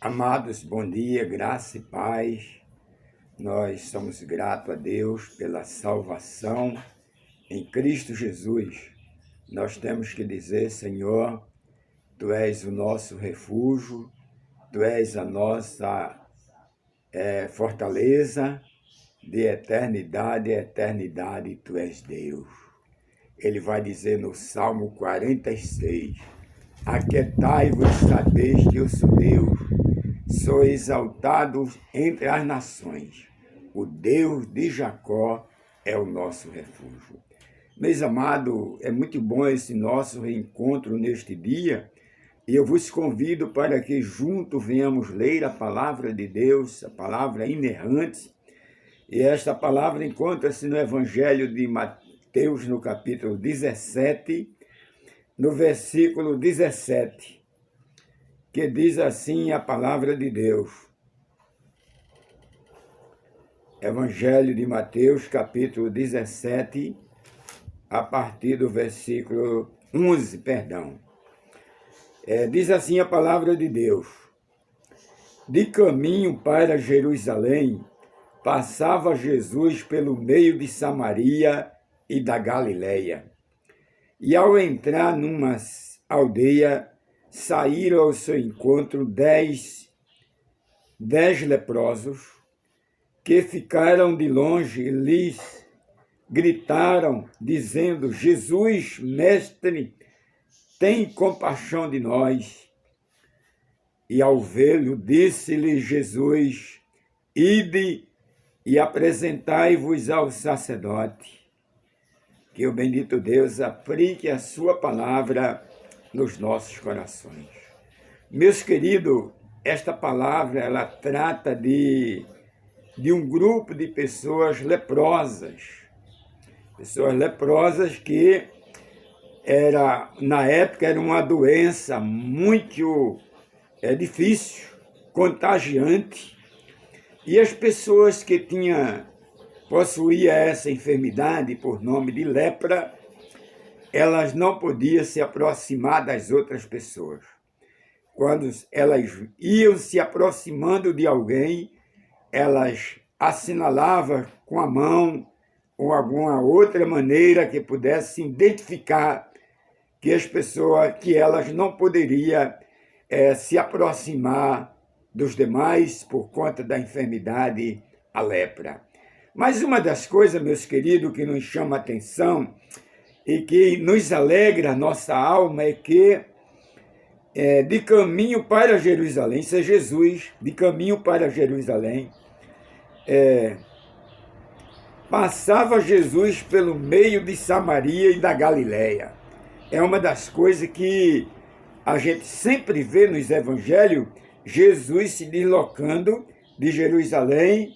Amados, bom dia, graça e paz. Nós somos gratos a Deus pela salvação em Cristo Jesus. Nós temos que dizer, Senhor, Tu és o nosso refúgio, Tu és a nossa fortaleza de eternidade a eternidade, Tu és Deus. Ele vai dizer no Salmo 46, aquietai-vos, sabeis que eu sou Deus. Sou exaltado entre as nações. O Deus de Jacó é o nosso refúgio. Meus amados, é muito bom esse nosso reencontro neste dia. E eu vos convido para que juntos venhamos ler a palavra de Deus, a palavra inerrante. E esta palavra encontra-se no Evangelho de Mateus, no capítulo 17, no versículo 17. Que diz assim a palavra de Deus. Evangelho de Mateus, capítulo 17, a partir do versículo 11, diz assim a palavra de Deus. De caminho para Jerusalém, passava Jesus pelo meio de Samaria e da Galileia. E ao entrar numa aldeia, saíram ao seu encontro 10 leprosos, que ficaram de longe e lhes gritaram, dizendo, Jesus, mestre, tem compaixão de nós. E ao vê-lo, disse-lhe Jesus, ide e apresentai-vos ao sacerdote. Que o bendito Deus aplique a sua palavra nos nossos corações. Meus queridos, esta palavra ela trata de um grupo de pessoas leprosas. Pessoas leprosas que na época era uma doença muito difícil, contagiante. E as pessoas que possuíam essa enfermidade por nome de lepra, elas não podiam se aproximar das outras pessoas. Quando elas iam se aproximando de alguém, elas assinalavam com a mão ou alguma outra maneira que pudesse identificar que elas não poderiam se aproximar dos demais por conta da enfermidade, a lepra. Mas uma das coisas, meus queridos, que nos chama a atenção e que nos alegra a nossa alma é que de caminho para Jerusalém, isso é Jesus, de caminho para Jerusalém, passava Jesus pelo meio de Samaria e da Galileia. É uma das coisas que a gente sempre vê nos evangelhos, Jesus se deslocando de Jerusalém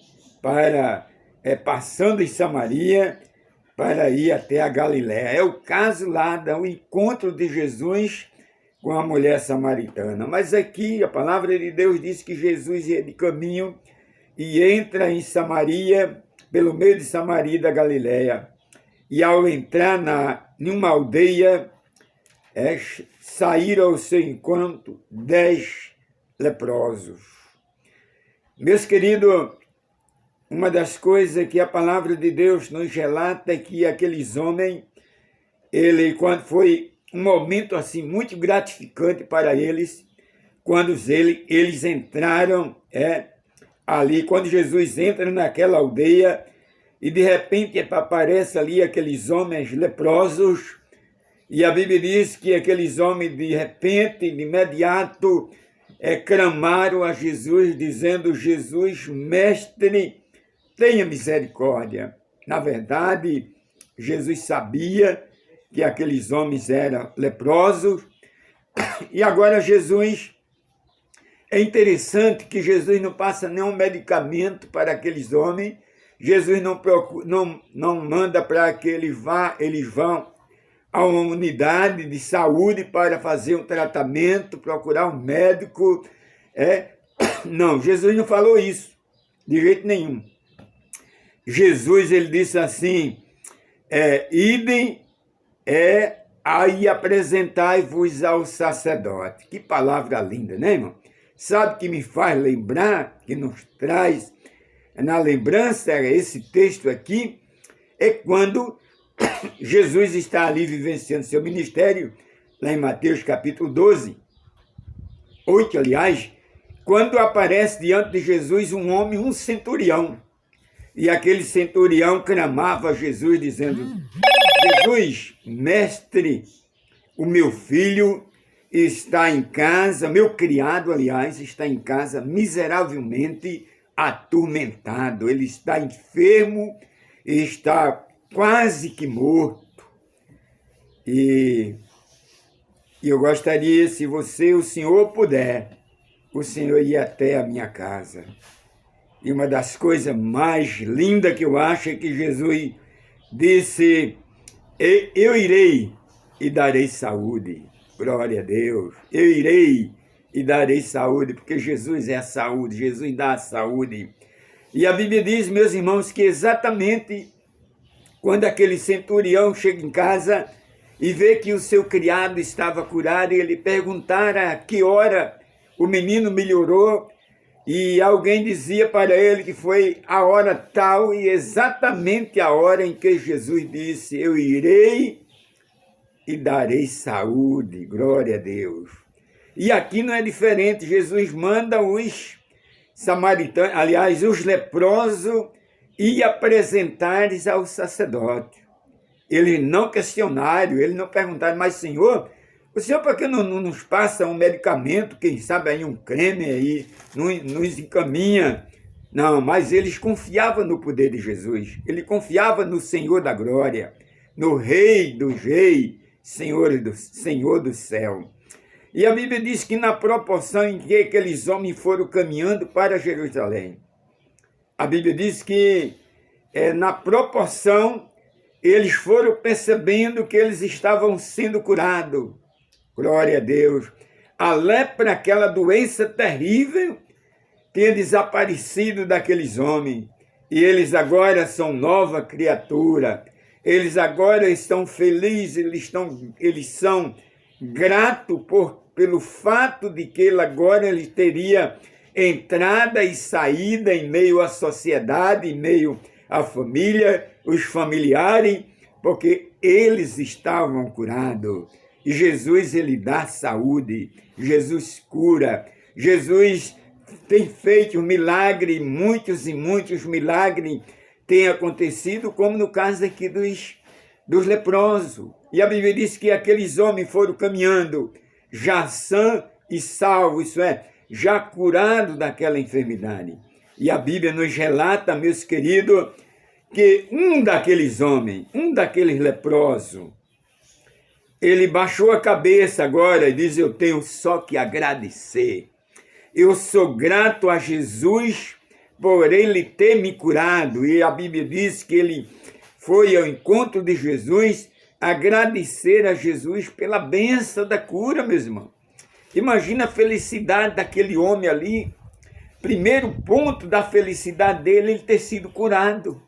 passando em Samaria, para ir até a Galiléia. É o caso lá do encontro de Jesus com a mulher samaritana. Mas aqui a palavra de Deus diz que Jesus ia de caminho e entra em Samaria, pelo meio de Samaria e da Galiléia. E ao entrar em uma aldeia, saíram ao seu encontro 10 leprosos. Meus queridos, uma das coisas que a palavra de Deus nos relata é que aqueles homens, quando foi um momento assim muito gratificante para eles, quando eles entraram ali, quando Jesus entra naquela aldeia e de repente aparece ali aqueles homens leprosos, e a Bíblia diz que aqueles homens de repente, de imediato, clamaram a Jesus, dizendo, Jesus, mestre, tenha misericórdia. Na verdade, Jesus sabia que aqueles homens eram leprosos. E agora é interessante que Jesus não passa nenhum medicamento para aqueles homens. Jesus não manda para que eles vão a uma unidade de saúde para fazer um tratamento, procurar um médico. Não, Jesus não falou isso, de jeito nenhum. Jesus, ele disse assim, idem, aí apresentai-vos ao sacerdote. Que palavra linda, né, irmão? sabe que me faz lembrar, que nos traz na lembrança, esse texto aqui, é quando Jesus está ali vivenciando seu ministério, lá em Mateus capítulo 12, 8, aliás, quando aparece diante de Jesus um homem, um centurião, e aquele centurião clamava a Jesus, dizendo: Jesus, mestre, o meu filho está em casa, meu criado, aliás, está em casa miseravelmente atormentado. Ele está enfermo e está quase que morto. E eu gostaria, se o senhor puder, o senhor ir até a minha casa. E uma das coisas mais lindas que eu acho é que Jesus disse: eu irei e darei saúde. Glória a Deus. Eu irei e darei saúde, porque Jesus é a saúde, Jesus dá a saúde. E a Bíblia diz, meus irmãos, que exatamente quando aquele centurião chega em casa e vê que o seu criado estava curado, e ele perguntara a que hora o menino melhorou, e alguém dizia para ele que foi a hora tal, e exatamente a hora em que Jesus disse: eu irei e darei saúde, glória a Deus. E aqui não é diferente, Jesus manda os samaritanos, aliás, os leprosos, ir apresentar-lhes ao sacerdote. Eles não questionaram, eles não perguntaram: mas Senhor, o Senhor por que não nos passa um medicamento, quem sabe aí um creme aí, nos encaminha? Não, mas eles confiavam no poder de Jesus, ele confiava no Senhor da glória, no Rei dos reis, Senhor do céu. E a Bíblia diz que na proporção em que aqueles homens foram caminhando para Jerusalém, a Bíblia diz que na proporção eles foram percebendo que eles estavam sendo curados. Glória a Deus. A lepra, aquela doença terrível, tinha desaparecido daqueles homens. E eles agora são nova criatura. Eles agora estão felizes, eles são gratos pelo fato de que ele teria entrada e saída em meio à sociedade, em meio à família, os familiares, porque eles estavam curados. E Jesus, ele dá saúde, Jesus cura, Jesus tem feito milagre, muitos e muitos milagres têm acontecido, como no caso aqui dos leprosos. E a Bíblia diz que aqueles homens foram caminhando já sã e salvo, isso é, já curado daquela enfermidade. E a Bíblia nos relata, meus queridos, que um daqueles homens, um daqueles leprosos, ele baixou a cabeça agora e diz: eu tenho só que agradecer. Eu sou grato a Jesus por ele ter me curado. E a Bíblia diz que ele foi ao encontro de Jesus, agradecer a Jesus pela bênção da cura, meus irmãos. Imagina a felicidade daquele homem ali. Primeiro ponto da felicidade dele, ele ter sido curado.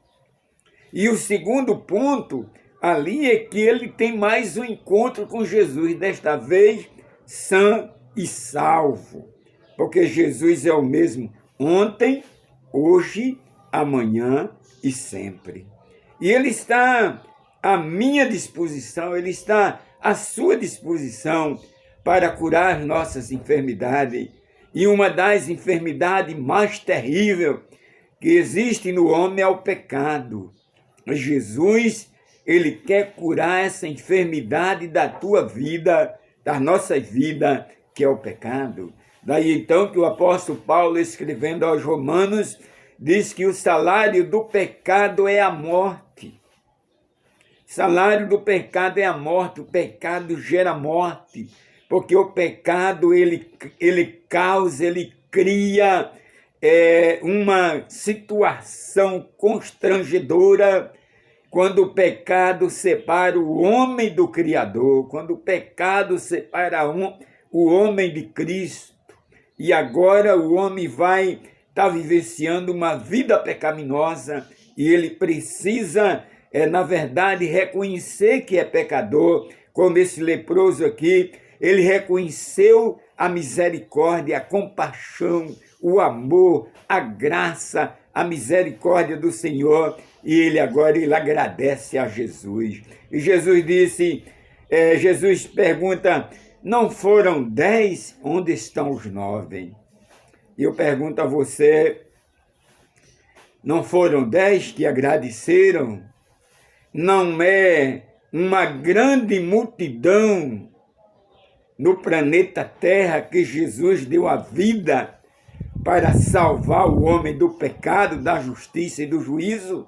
E o segundo ponto ali é que ele tem mais um encontro com Jesus, desta vez sã e salvo. Porque Jesus é o mesmo ontem, hoje, amanhã e sempre. E ele está à minha disposição, ele está à sua disposição para curar nossas enfermidades. E uma das enfermidades mais terríveis que existe no homem é o pecado. Jesus, ele quer curar essa enfermidade da tua vida, da nossa vida, que é o pecado. Daí então que o apóstolo Paulo, escrevendo aos Romanos, diz que o salário do pecado é a morte. O salário do pecado é a morte, o pecado gera morte, porque o pecado ele cria uma situação constrangedora quando o pecado separa o homem do Criador, quando o pecado separa o homem de Cristo. E agora o homem vai estar vivenciando uma vida pecaminosa e ele precisa, na verdade, reconhecer que é pecador, como esse leproso aqui, ele reconheceu a misericórdia, a compaixão, o amor, a graça, a misericórdia do Senhor. E ele agradece a Jesus. E Jesus disse, Jesus pergunta, não foram 10? Onde estão os 9? E eu pergunto a você, não foram 10 que agradeceram? Não é uma grande multidão no planeta Terra que Jesus deu a vida para salvar o homem do pecado, da justiça e do juízo?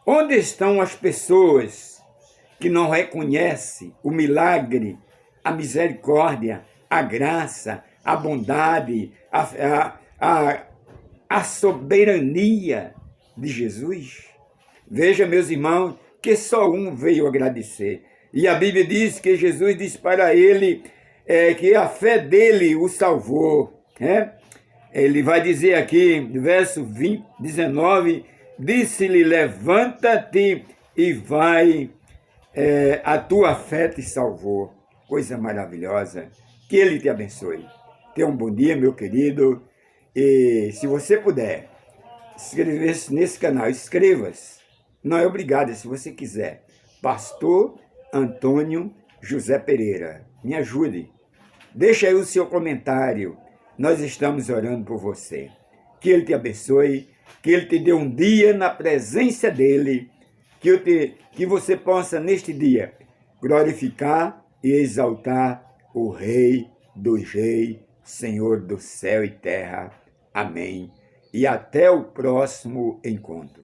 Onde estão as pessoas que não reconhecem o milagre, a misericórdia, a graça, a bondade, a soberania de Jesus? Veja, meus irmãos, que só um veio agradecer. E a Bíblia diz que Jesus disse para ele que a fé dele o salvou. Ele vai dizer aqui, no verso 19, disse-lhe, levanta-te e vai, a tua fé te salvou. Coisa maravilhosa. Que ele te abençoe. Tenha um bom dia, meu querido. E se você puder inscrever-se nesse canal, inscreva-se. Não é obrigado, se você quiser. Pastor Antônio José Pereira. Me ajude. Deixa aí o seu comentário. Nós estamos orando por você. Que ele te abençoe, que ele te dê um dia na presença dele, que você possa, neste dia, glorificar e exaltar o Rei dos Reis, Senhor do céu e terra. Amém. E até o próximo encontro.